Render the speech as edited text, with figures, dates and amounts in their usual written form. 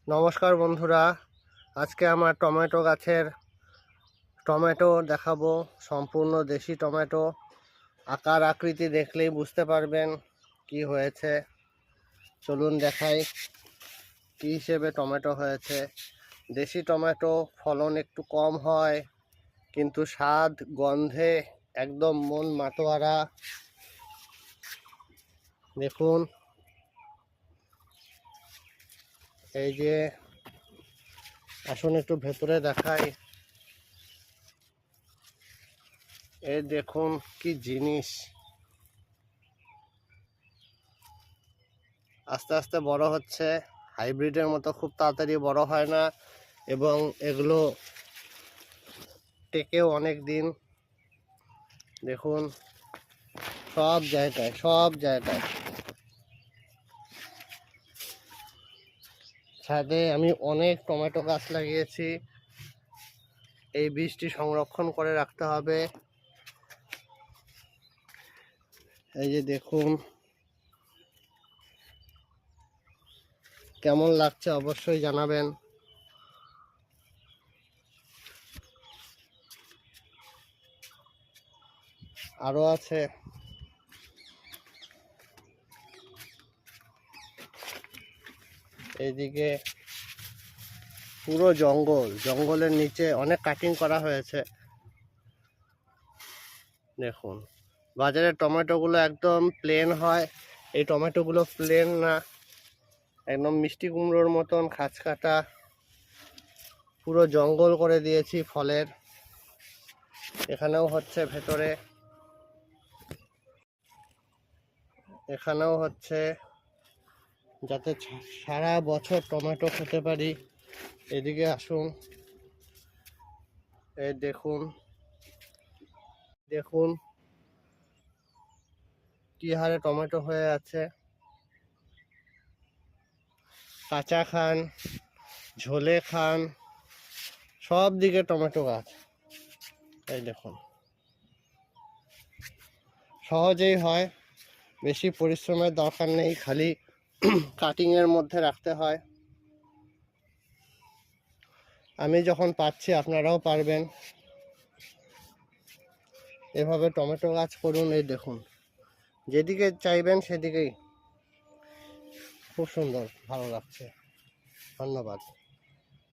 নমস্কার বন্ধুরা, আজকে আমার টমেটো গাছের টমেটো দেখাবো। সম্পূর্ণ দেশি টমেটো। আকার আকৃতি দেখলেই বুঝতে পারবেন কি হয়েছে। চলুন দেখাই কি হিসেবে টমেটো হয়েছে। দেশি টমেটো ফলন একটু কম হয়, কিন্তু স্বাদ গন্ধে একদম মন মাতোয়ারা। দেখুন, এই যে, আসুন একটু ভেতরে দেখাই। এই দেখুন কি জিনিস, আস্তে আস্তে বড় হচ্ছে। হাইব্রিডের মতো খুব তাড়াতাড়ি বড় হয় না, এবং এগুলো টেকেও অনেক দিন। দেখুন, সব জায়গায় ছাদে আমি অনেক টমেটো গাছ লাগিয়েছি। এই বীজটি সংরক্ষণ করে রাখতে হবে। এই যে দেখুন, কেমন লাগছে অবশ্যই জানাবেন। আরো আছে, এইদিকে পুরো জঙ্গলের নিচে অনেক কাটিং করা হয়েছে। দেখুন, বাজারের টমেটোগুলো একদম প্লেন হয়, এই টমেটোগুলো প্লেন না, একদম মিষ্টি কুমড়োর মতন খাঁজ কাটা। পুরো জঙ্গল করে দিয়েছি ফলের। এখানেও হচ্ছে, ভেতরে এখানেও হচ্ছে, যাতে সারা বছর টমেটো খেতে পারি। এদিকে আসুন, এই দেখুন দেখুন কি হারে টমেটো হয়ে আছে। কাঁচা খান, ঝোলে খান, সব দিকে টমেটো গাছ। এই দেখুন, সহজেই হয়, বেশি পরিশ্রমের দরকার নেই, খালি কাটিংয়ের মধ্যে রাখতে হয়। আমি যখন পাচ্ছি আপনারাও পারবেন। এভাবে টমেটো গাছ করুন। এই দেখুন, যেদিকে চাইবেন সেদিকেই খুব সুন্দর, ভালো লাগছে। ধন্যবাদ।